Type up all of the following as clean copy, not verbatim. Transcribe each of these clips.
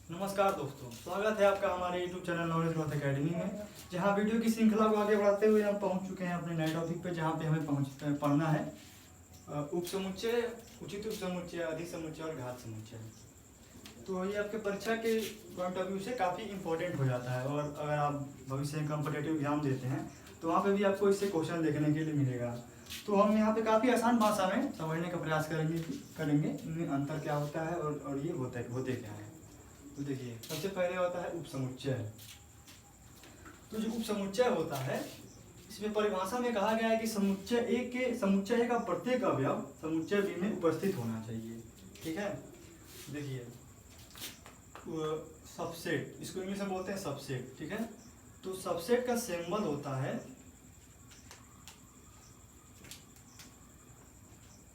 नमस्कार दोस्तों, स्वागत है आपका हमारे YouTube channel knowledge growth academy में, जहां वीडियो की श्रृंखला को आगे बढ़ाते हुए हम पहुंच चुके हैं अपने नए टॉपिक पे, जहां पे हमें पढ़ना है उपसमुच्चय, उचित उपसमुच्चय, अधिसमुच्चय और घात समुच्चय। तो ये आपके परीक्षा के पॉइंट ऑफ व्यू से काफ़ी इंपॉर्टेंट हो जाता है, और अगर आप भविष्य में कॉम्पिटिटिव एग्जाम देते हैं तो वहाँ पे भी आपको इससे क्वेश्चन देखने के लिए मिलेगा। तो हम यहाँ पे काफ़ी आसान भाषा में समझने का प्रयास करेंगे इनमें अंतर क्या होता है और ये होते क्या है। तो देखिए, सबसे पहले होता है उपसमुच्चय। तो जो उपसमुच्चय होता है, इसमें परिभाषा में कहा गया है कि समुच्चय ए का प्रत्येक अवयव समुच्चय बी में उपस्थित होना चाहिए। ठीक है, देखिए सबसेट, इसको इंग्लिश में बोलते हैं सबसेट। ठीक है, तो सबसेट का सिंबल होता है,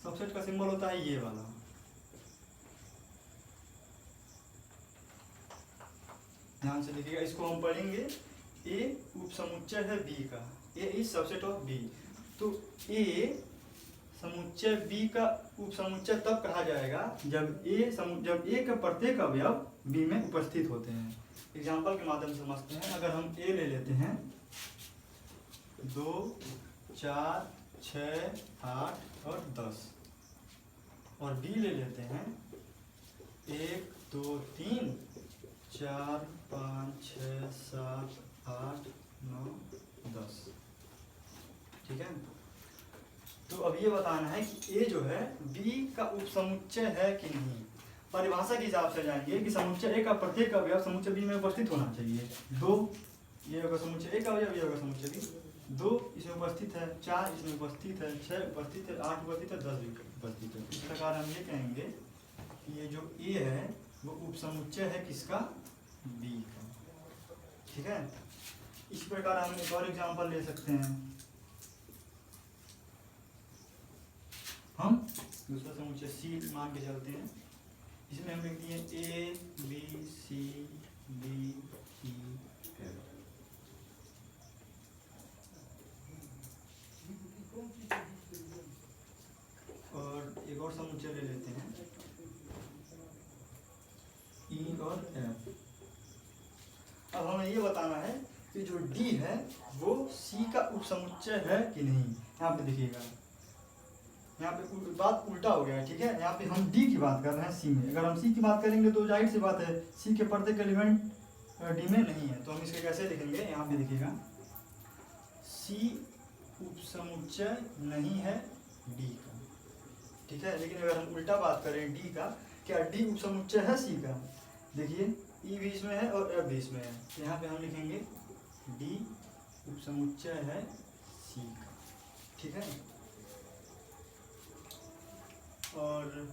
सबसेट का सिंबल होता है ये वाला। ध्यान से देखिएगा, इसको हम पढ़ेंगे। ए उपसमुच्चय है बी का, ए इज सबसेट ऑफ बी। तो ए समुच्चय बी का उपसमुच्चय तब कहा जाएगा जब ए का प्रत्येक अवयव बी में उपस्थित होते हैं। एग्जाम्पल के माध्यम से समझते हैं। अगर हम ए ले लेते हैं 2, 4, 6, 8 और 10, और बी ले लेते हैं 1, 2, 3, 4, 5, 6, 7, 8, 9, 10। ठीक है, तो अब ये बताना है कि ए जो है बी का उपसमुच्चय है कि नहीं। परिभाषा के हिसाब से जाएंगे कि समुच्चय ए का प्रत्येक अवयव समुच्चय बी में उपस्थित होना चाहिए। 2 ये होगा समुच्चय ए का अवयव, ये होगा समुच्चय बी। 2 इसमें उपस्थित है, 4 इसमें उपस्थित है, 6 उपस्थित है, 8 उपस्थित है, 10 भी उपस्थित है। इस प्रकार हम ये कहेंगे कि ये जो ए है वो उपसमुच्चय है किसका, बी का। ठीक है, इस प्रकार हम एक और एग्जांपल ले सकते हैं। हम दूसरा समुच्चय सी मान के चलते हैं। इसमें हम लिख दिए A B C D E F. और एक और समुच्चय ले लेते हैं ई और एफ। अब हमें ये बताना है कि जो डी है वो सी का उपसमुच्चय है कि नहीं। यहाँ पे देखिएगा, यहाँ पे बात उल्टा हो गया है। ठीक है, यहाँ पे हम डी की बात कर रहे हैं सी में। अगर हम सी की बात करेंगे तो जाहिर सी बात है सी के प्रत्येक एलिमेंट डी में नहीं है, तो हम इसके कैसे लिखेंगे। यहाँ पे देखिएगा, सी उपसमुच्चय नहीं है डी का। ठीक है, लेकिन अगर हम उल्टा बात करें डी का, क्या डी उपसमुच्चय है सी का। देखिए ई भी इसमें है और एफ भी इसमें है, तो यहाँ पे हम लिखेंगे डी उपसमुच्चय है सी का। ठीक है, और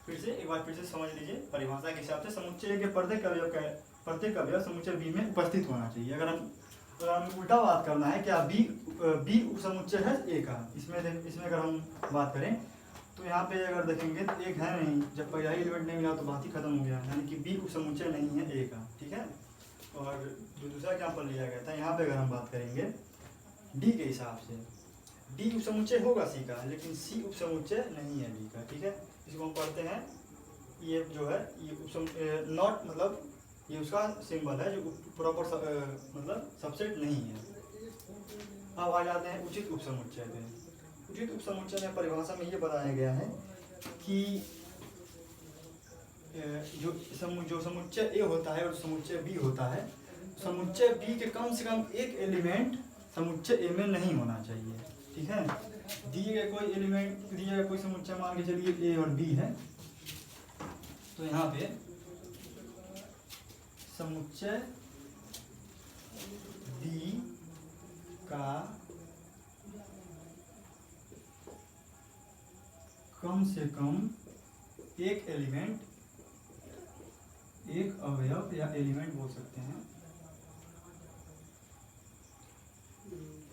फिर से एक बार फिर से समझ लीजिए परिभाषा के हिसाब से समुच्चय के प्रत्येक अवयव समुच्चय बी में उपस्थित होना चाहिए। अगर हम उल्टा बात करना है, क्या बी उपसमुच्चय है ए का। इसमें अगर हम बात करें तो यहाँ पे अगर देखेंगे तो एक है नहीं, जब पहला ही एलिमेंट नहीं मिला तो बात ही खत्म हो गया, यानी कि बी उपसमुच्चय नहीं है ए का। ठीक है, और जो दूसरा एग्जाम्पल लिया गया था, यहाँ पे अगर हम बात करेंगे डी के हिसाब से, डी उपसमुच्चय होगा सी का, लेकिन सी उपसमुच्चय नहीं है डी का। ठीक है, इसको हम पढ़ते हैं, ये जो है ये नॉट मतलब ये उसका सिंबल है जो प्रॉपर मतलब सबसेट नहीं है। अब आ जाते हैं उचित उपसमुच्चय पे। उचित उपसमुच्चय में परिभाषा में ये बताया गया है कि जो समुच्चय ए होता है और समुच्चय बी होता है, समुच्चय बी के कम से कम एक एलिमेंट समुच्चय ए में नहीं होना चाहिए। ठीक है, दिए गए कोई एलिमेंट, दिए गए कोई समुच्चय मान के चलिए ए और बी है, तो यहाँ पे समुच्चय बी का कम से कम एक एलिमेंट, एक अवयव या एलिमेंट बोल सकते हैं,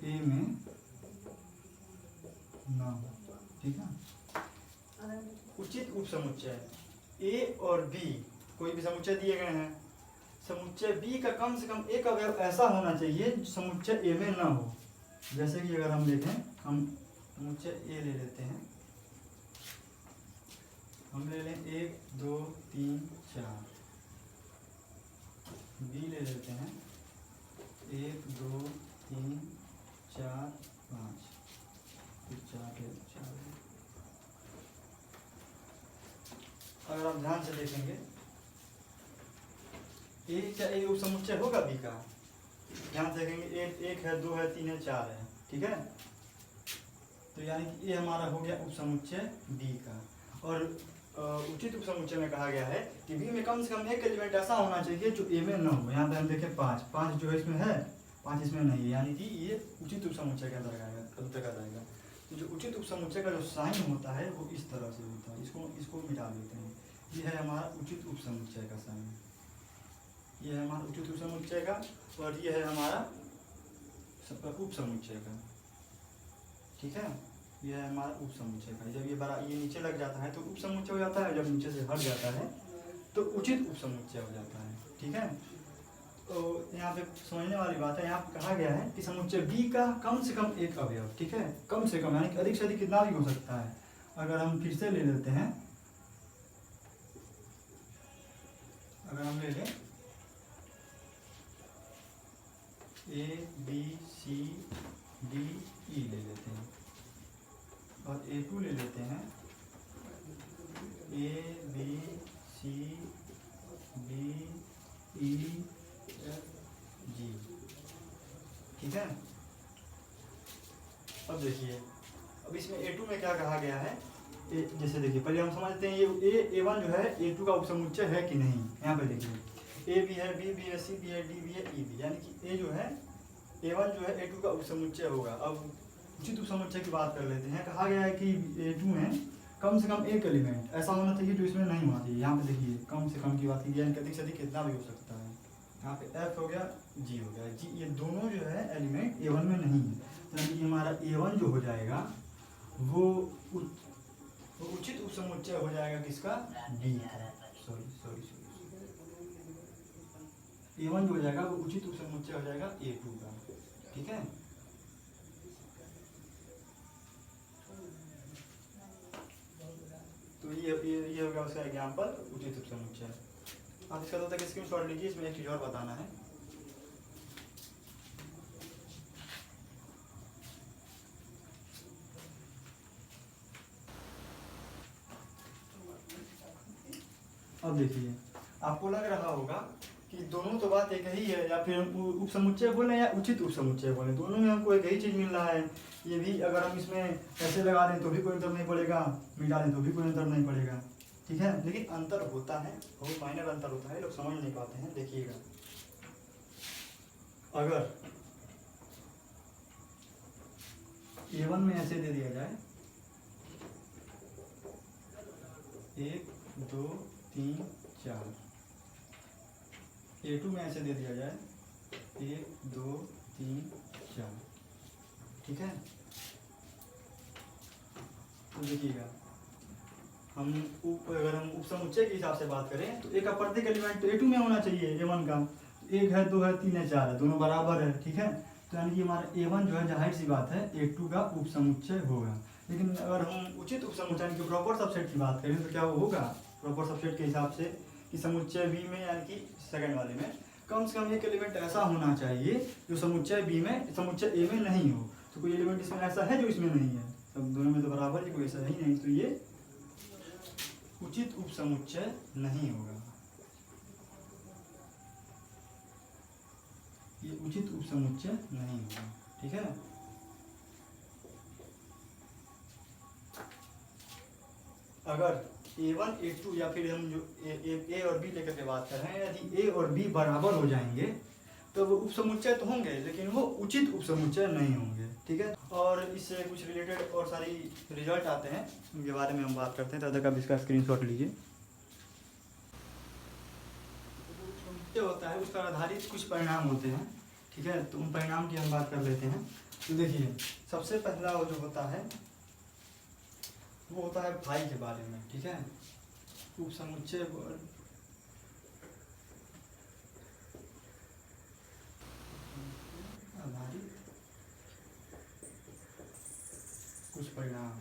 ए में ना हो। ठीक है, उचित उपसमुच्चय ए और बी, कोई भी समुच्चय दिए गए हैं, समुच्चय बी का कम से कम एक अवयव ऐसा होना चाहिए जो समुच्चय ए में ना हो। जैसे कि अगर हम देखें, हम समुच्चय ए ले लेते हैं, हम ले लें 1, 2, 3, 4। बी ले लेते हैं 1 2 3 4 5, फिर 4 है 4 है। अगर आप ध्यान से देखेंगे ए क्या ए उपसमुच्चय होगा बी का? ध्यान से देखेंगे एक है 2 है 3 है 4 है, ठीक है। तो यानी कि ये हमारा हो गया उपसमुच्चय बी का। और उचित उपसमुच्चय में कहा गया है कि बी में कम से कम एक एलिमेंट ऐसा होना चाहिए जो ए में न हो। यहाँ पे हम देखें 5 5 जो है इसमें है, 5 इसमें नहीं है, यानी कि ये उचित उपसमुच्चय के अंतर्गत आएगा। तो जो उचित उपसमुच्चय का जो साइन होता है वो इस तरह से होता है, इसको मिटा देते हैं। ये है हमारा उचित उपसमुच्चय का साइन, ये है हमारा उचित उपसमुच्चय का, और ये है हमारा उपसमुच्चय का, ठीक है। यह है हमारा उपसमुच्चय का। जब ये नीचे लग जाता है तो उपसमुच्चय हो जाता है, जब नीचे से हट जाता है तो उचित उपसमुच्चय हो जाता है, ठीक है। तो यहाँ पे समझने वाली बात है, यहाँ पे कहा गया है कि समुच्चय बी का कम से कम एक अवयव, ठीक है, कम से कम, यानी कि अधिक से अधिक कितना भी हो सकता है। अगर हम फिर से ले लेते हैं, अगर हम ले लें ए बी सी डी ई ले लेते हैं, और A2 ले लेते हैं A B C D E F G, ठीक है। अब देखिए, अब इसमें A2 में क्या कहा गया है, जैसे देखिए पहले हम समझते हैं ये A1 जो है A2 का उपसमुच्चय है कि नहीं। यहाँ पे देखिए A भी है, B भी है, C भी है, D भी है, E भी, यानी कि A जो है A1 जो है A2 का उपसमुच्चय होगा। अब उचित उपसमुच्चय की बात कर लेते हैं। कहा गया है कि A2 में कम से कम एक एलिमेंट ऐसा होना चाहिए जो इसमें नहीं होना चाहिए। यहाँ पे देखिए कम से कम की बात की, यानी अधिक से अधिक कितना भी हो सकता है। यहाँ पे F हो गया, G हो गया, G ये दोनों जो है एलिमेंट A1 में नहीं है, यानी कि हमारा A1 जो हो जाएगा वो उचित उपसमुच्चय हो जाएगा किसका? B का। सॉरी A1 जो हो जाएगा वो उचित उपसमुच्चय हो जाएगा A2 का, ठीक है। तो ये होगा उसका एग्जाम्पल उचित उपसमुच्चय। आप इसका तब तक स्क्रीनशॉट लीजिए, इसमें एक चीज और बताना है। अब देखिए आपको लग रहा होगा कि दोनों तो बात एक ही है, या फिर उपसमुच्चय बोले या उचित उपसमुच्चय बोले, दोनों में हमको एक ही चीज मिल रहा है। ये भी अगर हम इसमें ऐसे लगा दें तो भी कोई अंतर नहीं पड़ेगा, मिटा दें तो भी कोई अंतर नहीं पड़ेगा, ठीक है। लेकिन अंतर होता है, बहुत माइनर अंतर होता है, लोग समझ नहीं पाते हैं। देखिएगा, अगर A1 में ऐसे दे दिया जाए 1 2 3 4, A2 में ऐसे दे दिया जाए 1 2 3 4, ठीक है। तो देखिएगा, अगर हम उपसमुच्चय के हिसाब से बात करें तो एक का प्रत्येक एलिमेंट तो A2 में होना चाहिए A1 का। 1 है 2 है 3 है 4 है, दोनों बराबर है, ठीक है। तो यानी कि हमारा A1 जो है जाहिर सी बात है A2 का उपसमुच्चय होगा। लेकिन अगर हम उचित उपसमुच्चय की प्रॉपर सबसेट की बात करें तो क्या वो होगा? प्रॉपर सबसेट के हिसाब से कि समुच्चय बी में, यानी कि सेकंड वाले में कम से कम एक एलिमेंट ऐसा होना चाहिए जो समुच्चय बी में, समुच्चय ए में नहीं हो। तो कोई एलिमेंट इसमें ऐसा है जो इसमें नहीं है, सब दोनों में तो बराबर है, कोई ऐसा ही नहीं, तो ये उचित उपसमुच्चय नहीं होगा, ये उचित उपसमुच्चय नहीं होगा, ठीक है। अगर A1 A2 या फिर हम जो A और B लेकर के बात कर रहे हैं, यदि A और B बराबर हो जाएंगे तो वो उपसमुच्चय तो होंगे, लेकिन वो उचित उपसमुच्चय नहीं होंगे, ठीक है। और इससे कुछ रिलेटेड और सारी रिजल्ट आते हैं, उनके बारे में हम बात करते हैं, तब तक आप इसका स्क्रीनशॉट लीजिए। जो होता है उसका आधारित कुछ परिणाम होते हैं, ठीक है। तो उन परिणाम की हम बात कर लेते हैं। तो देखिए, सबसे पहला वो जो होता है वो होता है फाई के बारे में, ठीक है। उपसमुच्चय आधारित कुछ परिणाम।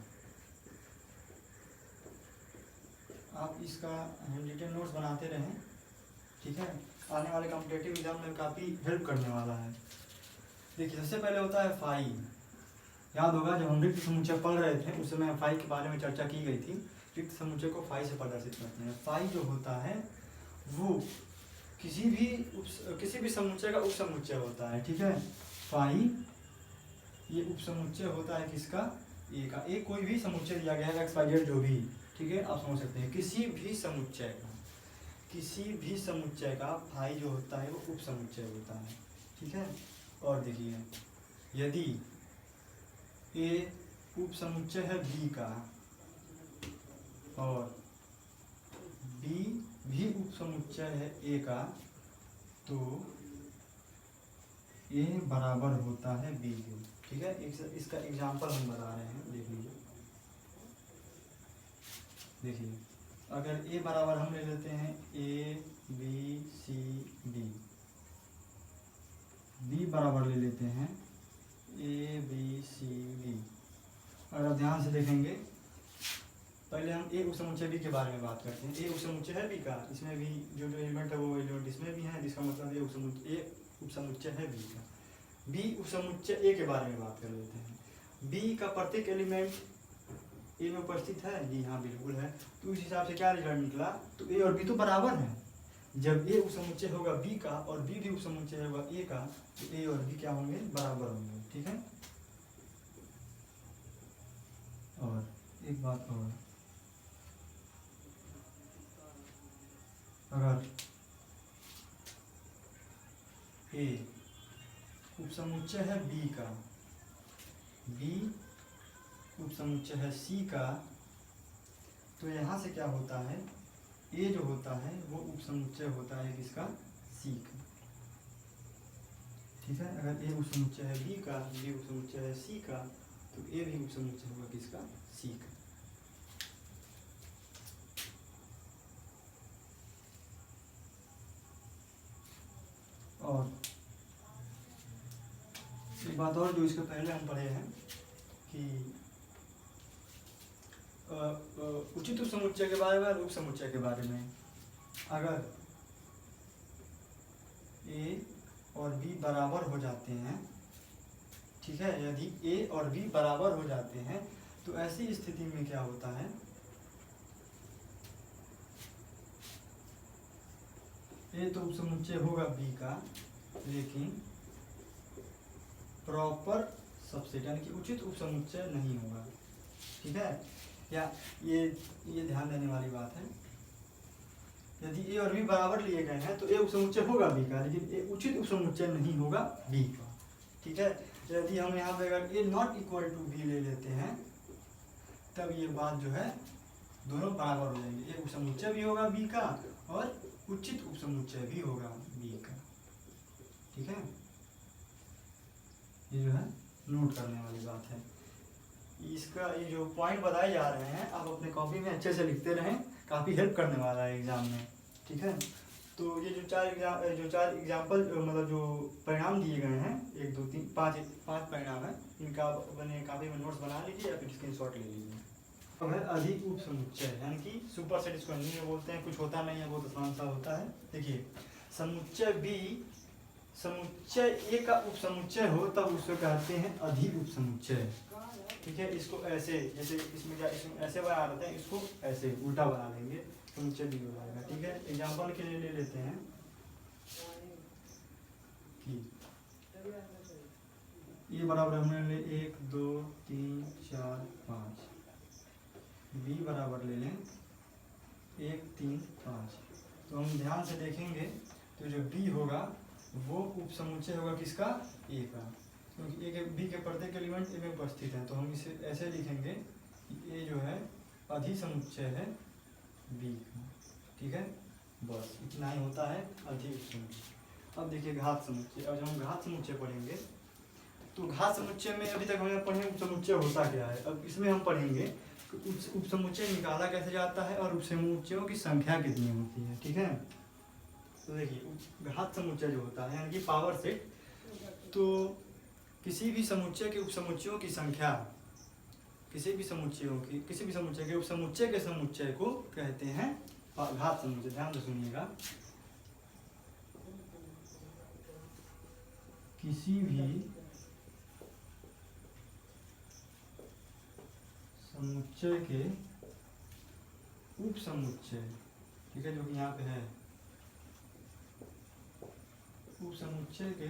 आप इसका डिटेल नोट्स बनाते रहें, ठीक है, आने वाले कॉम्पिटेटिव एग्जाम में काफ़ी हेल्प करने वाला है। देखिए सबसे पहले होता है फाई। याद होगा जब हम रिक्त समुच्चय पढ़ रहे थे उस समय फाई के बारे में चर्चा की गई थी। रिक्त समुच्चय को फाई से प्रदर्शित करते हैं। फाई जो होता है वो किसी भी समुच्चय का उपसमुच्चय होता है। ठीक है, फाई ये उपसमुच्चय होता है किसका, ए का। ए कोई भी समुच्चय दिया गया है, एक्स वाई जेड जो भी, ठीक है, आप समझ सकते हैं। किसी भी समुच्चय का फाई जो होता है वो उपसमुच्चय होता है। ठीक है, और देखिए यदि ए उपसमुच्चय है बी का और बी भी उपसमुच्चय है ए का, तो ए बराबर होता है बी के। ठीक है, इसका एग्जाम्पल हम बता रहे हैं, देख लीजिए। देखिए अगर ए बराबर हम ले लेते हैं A B C D, B बराबर ले लेते हैं ए बी सी डी। अगर ध्यान से देखेंगे, पहले हम ए उपसमुच्चय बी के बारे में बात करते हैं। ए उपसमुच्चय है बी का, इसमें भी जो एलिमेंट है वो एलिमेंट इसमें भी है, जिसका मतलब ए उपसमुच्चय है बी का। बी उपसमुच्चय ए के बारे में बात कर लेते हैं। बी का प्रत्येक एलिमेंट ए में उपस्थित है, जी हाँ बिल्कुल है। तो उस हिसाब से क्या रिजल्ट निकला, तो ए और बी तो बराबर है। जब ए उपसमुच्चय होगा बी का और बी भी उपसमुच्चय होगा ए का, तो ए और बी क्या होंगे, बराबर होंगे। ठीक है, और एक बात और, अगर ए उपसमुच्चय है बी का, बी उपसमुच्चय है सी का, तो यहाँ से क्या होता है, ए जो होता है वो उपसमुच्चय होता है किसका, सी का। ठीक है, अगर ए उपसमुच्चय है बी का, बी उपसमुच्चय है सी का, तो ए भी उपसमुच्चय होगा किसका, सी का। और एक बात और जो इसके पहले हम पढ़े हैं कि उचित उपसमुच्चय के बारे में और उपसमुच्चय के बारे में। अगर ए और बी बराबर हो जाते हैं, ठीक है, यदि ए और बी बराबर हो जाते हैं तो ऐसी स्थिति में क्या होता है, ए तो उपसमुच्चय होगा बी का, लेकिन प्रॉपर सबसेट यानी कि उचित उपसमुच्चय नहीं होगा। ठीक है, या ये ध्यान देने वाली बात है, यदि ए और बी बराबर लिए गए हैं तो ए उपसमुच्चय होगा बी का, लेकिन ए उचित उपसमुच्चय नहीं होगा बी का। ठीक है, यदि हम यहाँ पे अगर ए नॉट इक्वल टू बी ले लेते हैं, तब ये बात जो है दोनों बराबर हो जाएंगे। ए उपसमुच्चय भी होगा बी का और उचित उपसमुच्चय भी होगा बी का। ठीक है, ये जो है नोट करने वाली बात है। इसका ये जो पॉइंट बताए जा रहे हैं आप अपने कॉपी में अच्छे से लिखते रहें, काफ़ी हेल्प करने वाला है एग्जाम में। ठीक है, तो ये जो चार एग्जाम्पल मतलब जो परिणाम दिए गए हैं, 1 2 3 5 परिणाम है, इनका अपने कॉपी में नोट्स बना लीजिए या फिर स्क्रीनशॉट ले लीजिए। तो है अधिक उपसमुच्चय यानी कि सुपर सेट, इसको हिंदी में बोलते हैं, कुछ होता नहीं है, बहुत आसान सा होता है। देखिए समुच्चय बी समुच्चय ए का उपसमुच्चय हो तब उसको कहते हैं अधिक उपसमुच्चय। ठीक है, इसको ऐसे, जैसे इसमें ऐसे बना लेते हैं, इसको ऐसे उल्टा बना लेंगे, समुच्चय बी हो जाएगा। ठीक है, एग्जाम्पल के लिए ले लेते हैं कि ये बराबर हमने ले 1 2 3 4 5, बी बराबर ले लें 1 3 5। तो हम ध्यान से देखेंगे तो जो बी होगा वो उपसमुच्चय होगा किसका, ए का, क्योंकि ए के बी के प्रत्येक एलिमेंट ए में उपस्थित है। तो हम इसे ऐसे लिखेंगे कि ए जो है अधिसमुच्चय है बी का। ठीक है, बस इतना ही होता है अधिक उपसमुच्चय। अब देखिए घात समुच्चय। अब जब हम घात समुच्चय पढ़ेंगे तो घात समुच्चय में अभी तक हमने पढ़े उपसमुच्चय होता क्या है, अब इसमें हम पढ़ेंगे उपसमुच्चय निकाला कैसे जाता है और उपसमुच्चयों की संख्या कितनी होती है। ठीक है, तो देखिए घात समुच्चय जो होता है यानी कि पावर सेट, तो किसी भी समुच्चय के उपसमुच्चयों की संख्या, किसी भी समुच्चय के उपसमुच्चय के समुच्चय को कहते हैं घात समुच्चय। ध्यान से सुनिएगा, किसी भी समुच्चय के उप समुच्चय, ठीक है, जो कि यहाँ पे है, उप समुच्चय के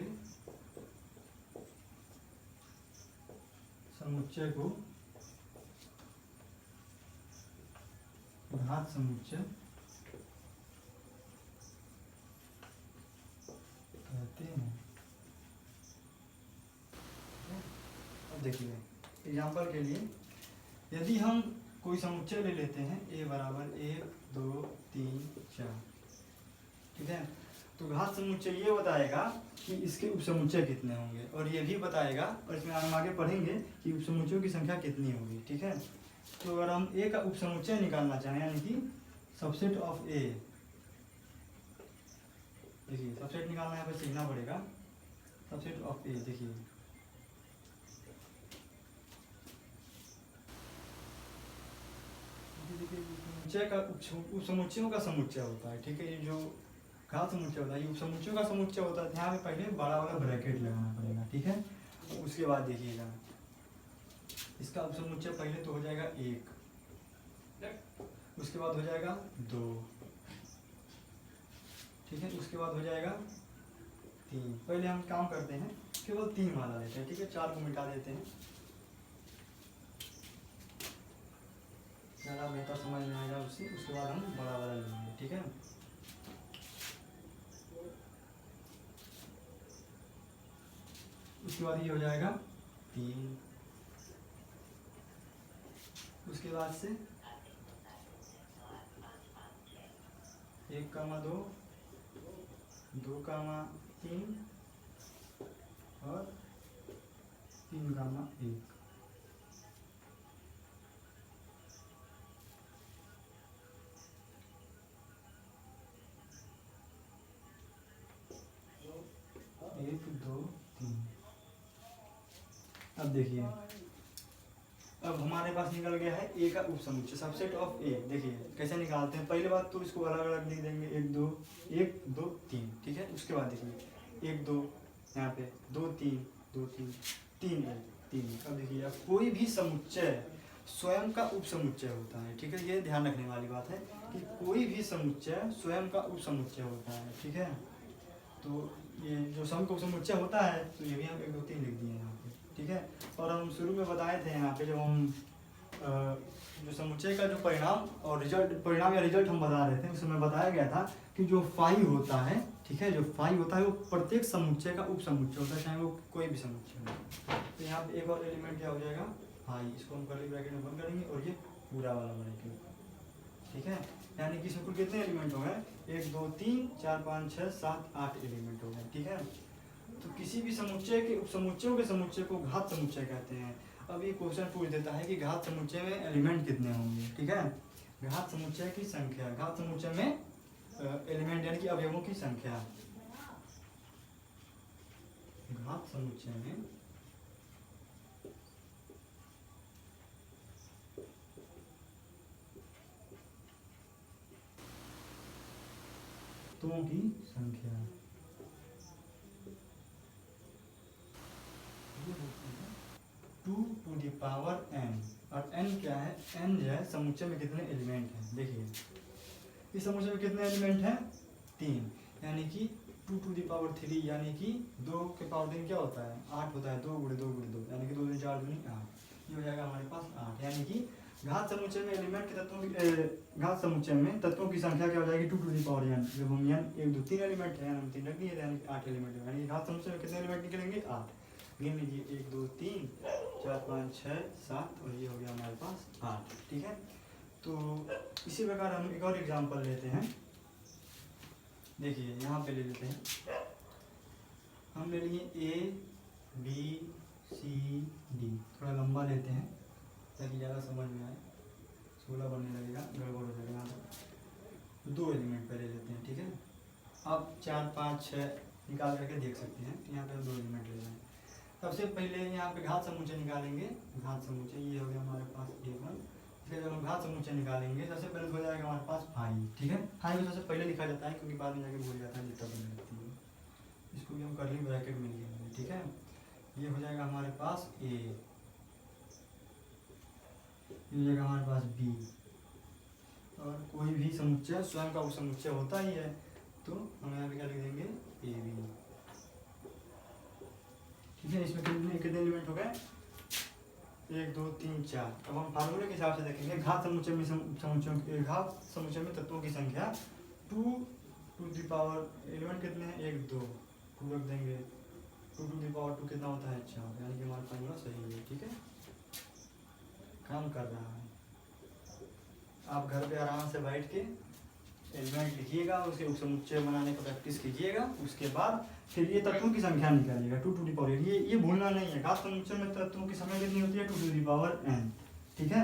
समुच्चय को घात समुच्चय कहते हैं। अब देखिए एग्जाम्पल के लिए, यदि हम कोई समुच्चय ले लेते हैं a बराबर 1 2 3 4, ठीक है, तो घात समुच्चय ये बताएगा कि इसके उपसमुच्चय कितने होंगे, और ये भी बताएगा, और इसमें हम आगे पढ़ेंगे कि उपसमुच्चयों की संख्या कितनी होगी, ठीक है। तो अगर हम a का उपसमुच्चय निकालना चाहें, यानी कि सबसेट ऑफ a, देखिए सबसेट निकालना है, बस सीखना पड़ेगा। सबसेट ऑफ a, देखिए समुच्चय का उपसमुच्चयों का समुच्चय होता है, ठीक है। ये जो घात समुच्चय होता है ये उपसमुच्चयों का समुच्चय होता है। यहाँ पे पहले बड़ा वाला ब्रैकेट लगाना पड़ेगा, ठीक है। उसके बाद देखिएगा इसका उपसमुच्चय पहले तो हो जाएगा 1, उसके बाद हो जाएगा 2, ठीक है, उसके बाद हो जाएगा 3। पहले हम काम करते हैं केवल 3 वाला लेते हैं, ठीक है, 4 को मिटा देते हैं, ज़्यादा बेहतर समझ में आएगा उससे। उसके बाद हम बड़ा वाला लेंगे, ठीक है। उसके बाद ये हो जाएगा 3, उसके बाद से 1, 2, 2, 3 और 3, 1। एक, दो, 3। अब देखिए, अब हमारे पास निकल गया है ए का उपसमुच्चय, सबसेट ऑफ ए। देखिए कैसे निकालते हैं, पहले बात तो इसको अलग अलग लिख देंगे, 1 2 3, ठीक है। उसके बाद देखिए 1 2 यहाँ पे 2 3 2 3 3 1 3। अब देखिए, अब कोई भी समुच्चय स्वयं का उपसमुच्चय होता है, ठीक है। ये ध्यान रखने वाली बात है कि कोई भी समुच्चय स्वयं का उपसमुच्चय होता है, ठीक है। तो ये जो सम का उपसमुच्चय होता है, तो ये भी हम 1 2 3 लिख दिए यहाँ पे, ठीक है। और हम शुरू में बताए थे यहाँ पे, जब हम जो समुच्चय का जो परिणाम और रिजल्ट, परिणाम या रिजल्ट हम बता रहे थे, उसमें बताया गया था कि जो फाई होता है, ठीक है, जो फाई होता है वो प्रत्येक समुच्चय का उपसमुच्चय होता है, चाहे वो कोई भी समुच्चय हो। तो यहाँ पे एक और एलिमेंट क्या हो जाएगा, फाई। इसको हम कर्ली ब्रैकेट में बंद करेंगे और ये पूरा वाला ब्रैकेट, ठीक है। यानी कि इसमें कुल कितने एलिमेंट हो गए, 1 2 3 4 5 6 7 8 एलिमेंट हो गए, ठीक है। तो किसी भी समुच्चय के उपसमुच्चयों के समुच्चय को घात समुच्चय कहते हैं। अब ये क्वेश्चन पूछ देता है कि घात समुच्चय में एलिमेंट कितने होंगे, ठीक है। घात समुच्चय की संख्या, घात समुच्चय में एलिमेंट यानी कि अवयवों की संख्या। घात समुच्चय में तत्वों की संख्या, 2 to the power n। और n क्या है, n जो है समुच्चय में कितने एलिमेंट हैं। देखिए इस समुच्चय में कितने एलिमेंट हैं, 3, यानी कि 2 to the power 3, यानी कि 2 के पावर 3 क्या होता है, 8 होता है। 2 गुणे 2 गुणे 2, यानी कि 2 दूनी 4 दूनी 8, ये हो जाएगा हमारे पास 8। यानी कि घात समुच्चय में एलिमेंट के तत्वों की घात समुच्चय में तत्वों की संख्या क्या हो जाएगी, 2 to the power n। जब हम n 1 2 3 एलिमेंट है, हम 3 रख दिए, यानी 8 एलिमेंट है। यानी घात समुच्चय में कितने एलिमेंट निकलेंगे, 8। गिन लीजिए, 1 2 3 4 5 6 7, और ये हो गया हमारे पास 8, ठीक है। तो इसी प्रकार हम एक और एग्जांपल लेते हैं। देखिए यहाँ पे ले लेते हैं, हम ले लिए A B C D, थोड़ा लंबा लेते हैं ताकि ज़्यादा समझ में आए, 16 बनने लगेगा, गड़बड़ हो जाएगा। तो 2 एलिमेंट पहले लेते हैं, ठीक है। आप 4 5 6 निकाल करके देख सकते हैं। यहाँ पे 2 एलिमेंट ले रहे हैं। सबसे पहले यहाँ पे घात समुच्चय निकालेंगे। घात समुच्चय ये हो गया हमारे पास A1। फिर जब हम घात समुच्चय निकालेंगे, सबसे पहले हो जाएगा हमारे पास 5, ठीक है। 5 को सबसे पहले लिखा जाता है क्योंकि बाद में जाके भूल जाता है, जितना बन जाती है। इसको भी हम कर्ली ब्रैकेट में लिखेंगे, ठीक है। ये हो जाएगा हमारे पास ए, ये हो जाएगा हमारे पास बी, और कोई भी समुच्चय स्वयं का वो समुच्चय होता ही है, तो हम यहाँ पे क्या लिख देंगे, ए बी, ठीक है। इसमें कितने एलिमेंट हो गए, 1 2 3 4। अब हम फार्मूले के हिसाब से देखेंगे, घात समुच्चय में घात समुच्चय में तत्वों की संख्या 2 टू द पावर एलिमेंट कितने हैं, 1 2, 2 रख देंगे, 2 टू द पावर 2 कितना होता है 4, यानी कि हमारा फार्मूला सही है, ठीक है, काम कर रहा है। आप घर पे आराम से बैठ के एलिमेंट लिखिएगा, उसके उपसमुच्चय बनाने का प्रैक्टिस कीजिएगा, उसके बाद फिर ये तत्वों की संख्या निकालिएगा 2 टू द पावर, ये भूलना नहीं है। घात समुच्चय में तत्वों की संख्या कितनी होती है, 2 टू द पावर n, ठीक है।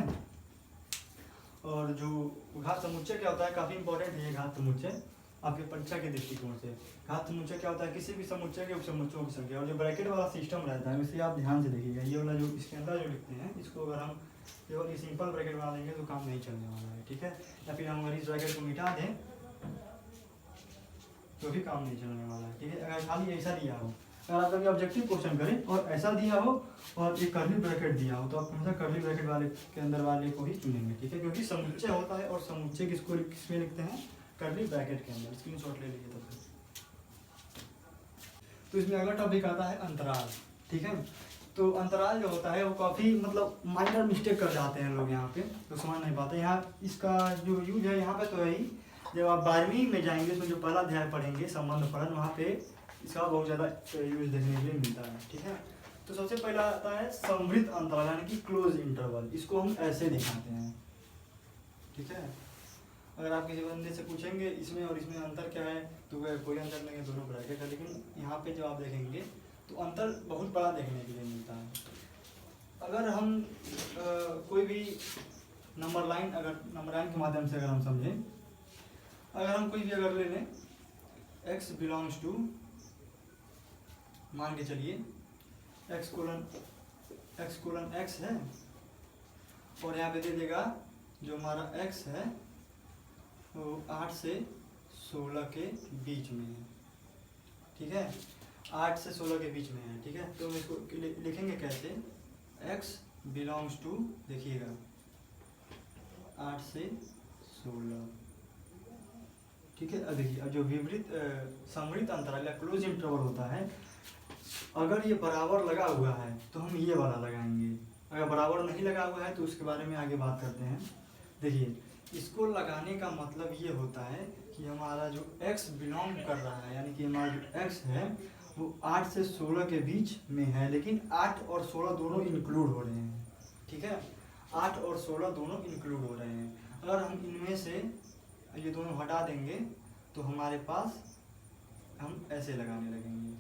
और जो घात समुच्चय क्या होता है, काफ़ी इंपॉर्टेंट है ये घात समुच्चय आपके परीक्षा के दृष्टिकोण से। घात समुच्चय क्या होता है, किसी भी समुच्चय के उपसमुच्चयों की संख्या, और जो ब्रैकेट वाला सिस्टम रहता है उसे आप ध्यान से देखिएगा, ये वाला जो इसके अंदर जो लिखते हैं, इसको अगर हम केवल ये सिंपल ब्रैकेट बना देंगे तो काम नहीं चलने वाला है, ठीक है। या फिर हम अगर इस ब्रैकेट को मिटा दें तो भी काम नहीं चलने वाला है, ठीक है। अगर खाली ऐसा दिया हो, अगर आप कभी ऑब्जेक्टिव क्वेश्चन करें और ऐसा दिया हो और एक कर्ली ब्रैकेट दिया हो, तो आप हमेशा कर्ली ब्रैकेट वाले के अंदर वाले को ही चुनेंगे, ठीक है, क्योंकि समुच्चय होता है और समुच्चय किसमें लिखते हैं, कर्ली ब्रैकेट के अंदर। स्क्रीनशॉट ले लीजिए तब। तो इसमें अगला टॉपिक आता है अंतराल, ठीक है। तो अंतराल जो होता है वो काफ़ी मतलब माइनर मिस्टेक कर जाते हैं लोग यहाँ पे, तो समझ नहीं पाते। यहाँ इसका जो यूज है यहाँ पे तो है ही, जब आप 12वीं में जाएंगे तो जो पहला अध्याय पढ़ेंगे संबंध फलन, वहाँ पे इसका बहुत ज़्यादा यूज देखने के लिए मिलता है, ठीक है। तो सबसे पहला आता है समवृत्त अंतराल, यानी कि क्लोज इंटरवल, इसको हम ऐसे दिखाते हैं, ठीक है। अगर आप किसी बंदे से पूछेंगे इसमें और इसमें अंतर क्या है, तो वह कोई अंतर नहीं है, दोनों ब्रैकेट है, लेकिन यहाँ पे जब आप देखेंगे तो अंतर बहुत बड़ा देखने के लिए मिलता है। अगर हम कोई भी नंबर लाइन के माध्यम से अगर हम समझें, अगर हम कोई भी अगर ले लें x बिलोंग्स टू, मान के चलिए x कोलन x है, और यहाँ पे दे देगा जो हमारा x है वो 8 से 16 के बीच में है, ठीक है, 8 से 16 के बीच में है, ठीक है। तो हम इसको लिखेंगे कैसे, x बिलोंग्स टू, देखिएगा 8 से 16, ठीक है। अब देखिए, अब जो समवृत्त अंतराल या क्लोज इंटरवल होता है, अगर ये बराबर लगा हुआ है तो हम ये वाला लगाएंगे, अगर बराबर नहीं लगा हुआ है तो उसके बारे में आगे बात करते हैं। देखिए, इसको लगाने का मतलब ये होता है कि हमारा जो x बिलोंग कर रहा है, यानी कि हमारा जो x है वो 8 से 16 के बीच में है, लेकिन 8 और 16 दोनों इंक्लूड हो रहे हैं, ठीक है, 8 और 16 दोनों इंक्लूड हो रहे हैं। अगर हम इनमें से ये दोनों हटा देंगे तो हमारे पास हम ऐसे लगाने लगेंगे,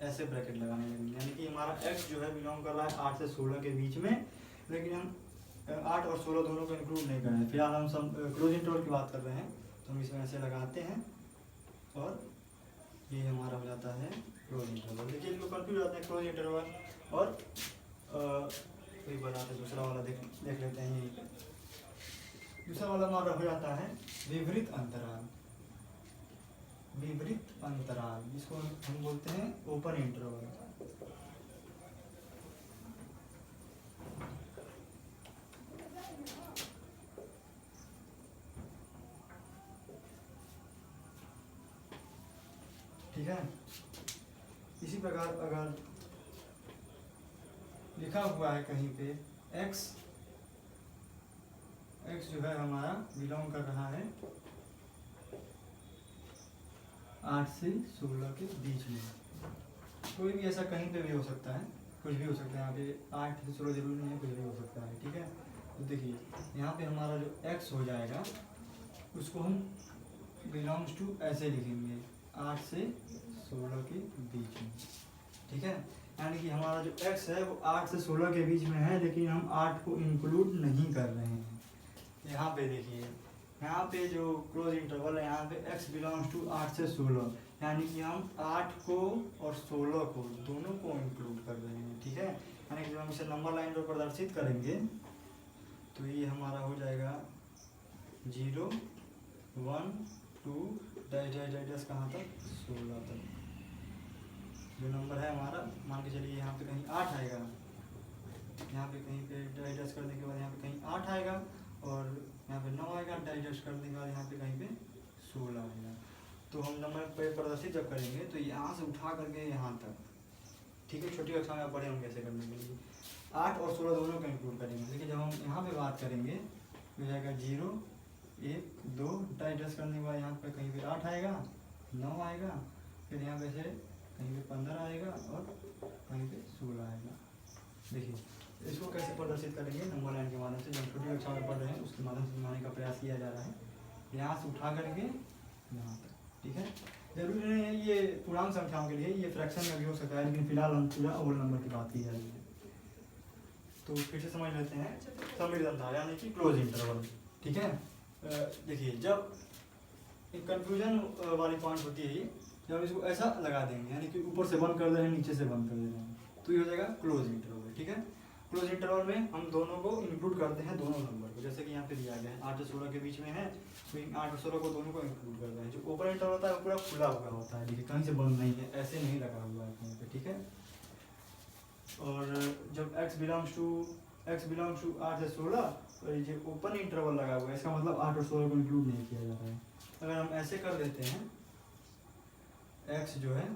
ऐसे ब्रैकेट लगाने लगेंगे, यानी कि हमारा x जो है बिलोंग कर रहा है 8 से 16 के बीच में, लेकिन हम 8 और 16 दोनों को इंक्लूड नहीं कर रहे हैं। फिलहाल हम सब क्लोज इंटरवल की बात कर रहे हैं, तो हम इसमें ऐसे लगाते हैं और ये हमारा हो जाता है क्लोज इंटरवल। देखिए, लोग कंफ्यूज होते हैं क्लोज इंटरवल और कोई बताते, दूसरा वाला देख लेते हैं। यही दूसरा वाला हमारा हो जाता है विवृत अंतराल, विवृत अंतराल जिसको हम बोलते हैं ओपन इंटरवल, ठीक है। इसी प्रकार अगर लिखा हुआ है कहीं पे x जो है हमारा बिलोंग कर रहा है 8 से 16 के बीच में, कोई भी ऐसा कहीं पे भी हो सकता है, कुछ भी हो सकता है, यहाँ पे 8 से 16 जरूरी नहीं है, कुछ भी हो सकता है, ठीक है। तो देखिए, यहाँ पे हमारा जो x हो जाएगा उसको हम बिलोंग्स टू ऐसे लिखेंगे 8 से 16 के बीच में, ठीक है, यानी कि हमारा जो x है वो 8 से 16 के बीच में है, लेकिन हम 8 को इंक्लूड नहीं कर रहे हैं। यहाँ पे देखिए, यहाँ पे जो क्लोज इंटरवल है, यहाँ पे x बिलोंग्स टू 8 से 16, यानी कि हम 8 को और 16 को दोनों को इंक्लूड कर रहे हैं, ठीक है। यानी कि जब हम इसे नंबर लाइन पर प्रदर्शित करेंगे तो ये हमारा हो जाएगा 0 1 2 डैश डैश डैश डैश कहाँ तक, 16 तक, जो नंबर है हमारा, मान के चलिए यहाँ पे कहीं 8 आएगा, यहाँ पे कहीं पे डाइजेस्ट करने के बाद यहाँ पे कहीं 8 आएगा, और यहाँ पे 9 आएगा, डाइजेस्ट करने के बाद यहाँ पे कहीं पे 16 आएगा। तो हम नंबर पे प्रदर्शित जब करेंगे तो यहाँ से उठा करके यहाँ तक, ठीक है, छोटी कक्षा में आप पढ़े होंगे ऐसे करने के लिए 8 और 16 दोनों का इंक्लूड करेंगे। लेकिन जब हम यहाँ पे बात करेंगे तो जाएगा 0 1 2, डाइजेस्ट करने के बाद यहाँ पे कहीं पे 8 आएगा, 9 आएगा, फिर यहाँ पे से कहीं पे 15 आएगा और कहीं पे 16 आएगा। देखिए इसको कैसे प्रदर्शित करेंगे नंबर लाइन के माध्यम से, जब छोटी कक्षा में पढ़ रहे हैं उसके माध्यम से बनाने का प्रयास किया जा रहा है। यहाँ से उठा करके यहाँ तक, ठीक है। जरूरी नहीं है ये पूर्णांक संख्याओं के लिए, ये फ्रैक्शन में भी हो सकता है, लेकिन फिलहाल हम पूरा होल नंबर की बात की जा रही है। तो फिर से समझ लेते हैं समृद्धता यानी कि क्लोज इंटरवल, ठीक है। देखिए जब एक कंफ्यूजन वाली पॉइंट होती है, जब इसको ऐसा लगा देंगे यानी कि ऊपर से बंद कर दे रहे हैं, नीचे से बंद कर दे रहे हैं, तो ये हो जाएगा क्लोज इंटरवल, ठीक है। क्लोज इंटरवल में हम दोनों को इंक्लूड करते हैं, दोनों नंबर को, जैसे कि यहाँ पे दिया गया है 8 और 16 के बीच में है, तो 8 और 16 को दोनों को इंक्लूड करते हैं। जो ओपन इंटरवल होता है वो पूरा खुला हुआ होता है, देखिए कहीं से बंद नहीं है, ऐसे नहीं लगा हुआ है कहीं पे, ठीक है। और जब x बिलोंग्स टू 8 से 16, तो ये ओपन इंटरवल लगा हुआ है, इसका मतलब 8 और 16 को इंक्लूड नहीं किया जा रहा है। अगर हम ऐसे कर देते हैं, x जो है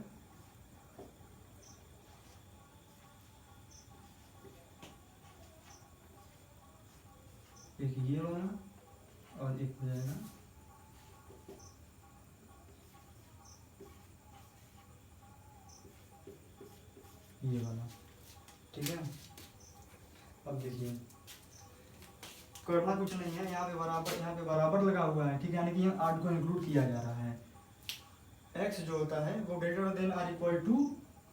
एक ये होगा और एक हो जाएगा ये वाला, ठीक है। अब देखिए करना कुछ नहीं है, यहाँ पे बराबर लगा हुआ है, ठीक है, यानी कि यहाँ 8 को इंक्लूड किया जा रहा है। x जो होता है वो greater than or equal to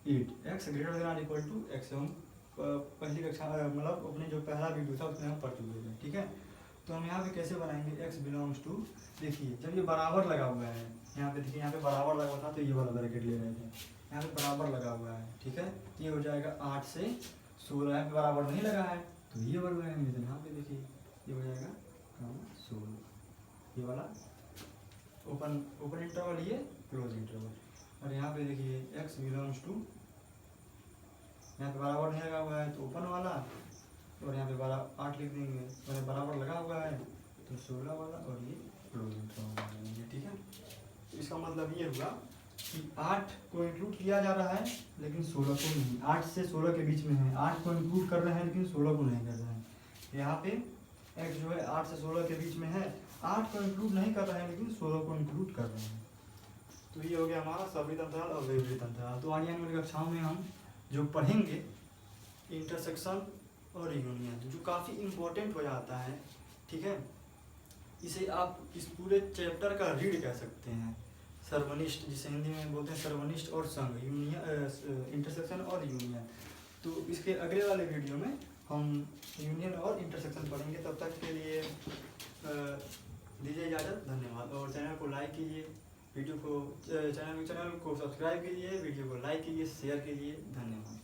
8, x greater than or equal to x, हम पहली कक्षा मतलब अपने जो पहला वीडियो था उसमें हम पढ़ चुके थे, ठीक है। तो हम यहाँ पे कैसे बनाएंगे, x बिलोंग्स टू, देखिए जब ये बराबर लगा हुआ है, यहाँ पे देखिए यहाँ पे बराबर लगा हुआ था तो ये वाला ब्रैकेट ले रहे थे, यहाँ पे बराबर लगा हुआ है, ठीक है। ये हो जाएगा 8 से 16, यहाँ पे बराबर नहीं लगा है तो ये वाला लगाएंगे, तो यहाँ पे देखिए ये हो जाएगा 16, ये वाला ओपन इंटरवल, ये क्लोज इंटरवल। और यहाँ पे देखिए x बिलोंग्स टू, यहाँ पे बराबर नहीं लगा हुआ है तो ओपन वाला, और यहाँ पे 8 लिख देंगे, और बराबर लगा हुआ है तो 16 वाला, और ये क्लोज इंटरवल लगाएंगे, ठीक है। तो इसका मतलब ये हुआ कि 8 को इंक्लूड किया जा रहा है लेकिन 16 को नहीं, 8 से 16 के बीच में है, 8 को इंक्लूड कर रहे हैं लेकिन 16 को नहीं कर रहे हैं। यहाँ पे x जो है 8 से 16 के बीच में है, 8 को इंक्लूड नहीं कर रहे हैं लेकिन 16 को इंक्लूड कर रहे हैं। तो ये हो गया हमारा सवित अंतराल और विपरीत अंतराल। तो आगे आने वाली कक्षाओं में हम जो पढ़ेंगे इंटरसेक्शन और यूनियन, जो काफ़ी इम्पोर्टेंट हो जाता है, ठीक है। इसे आप इस पूरे चैप्टर का रीड कह सकते हैं, सर्वनिष्ठ जिसे हिंदी में बोलते हैं सर्वनिष्ठ और संघ, यूनियन, इंटरसेक्शन और यूनियन। तो इसके अगले वाले वीडियो में हम यूनियन और इंटरसेक्शन पढ़ेंगे। तब तक के लिए दीजिए इजाज़त, धन्यवाद। और चैनल को लाइक कीजिए, वीडियो को चैनल को सब्सक्राइब कीजिए, वीडियो को लाइक कीजिए, शेयर कीजिए, धन्यवाद।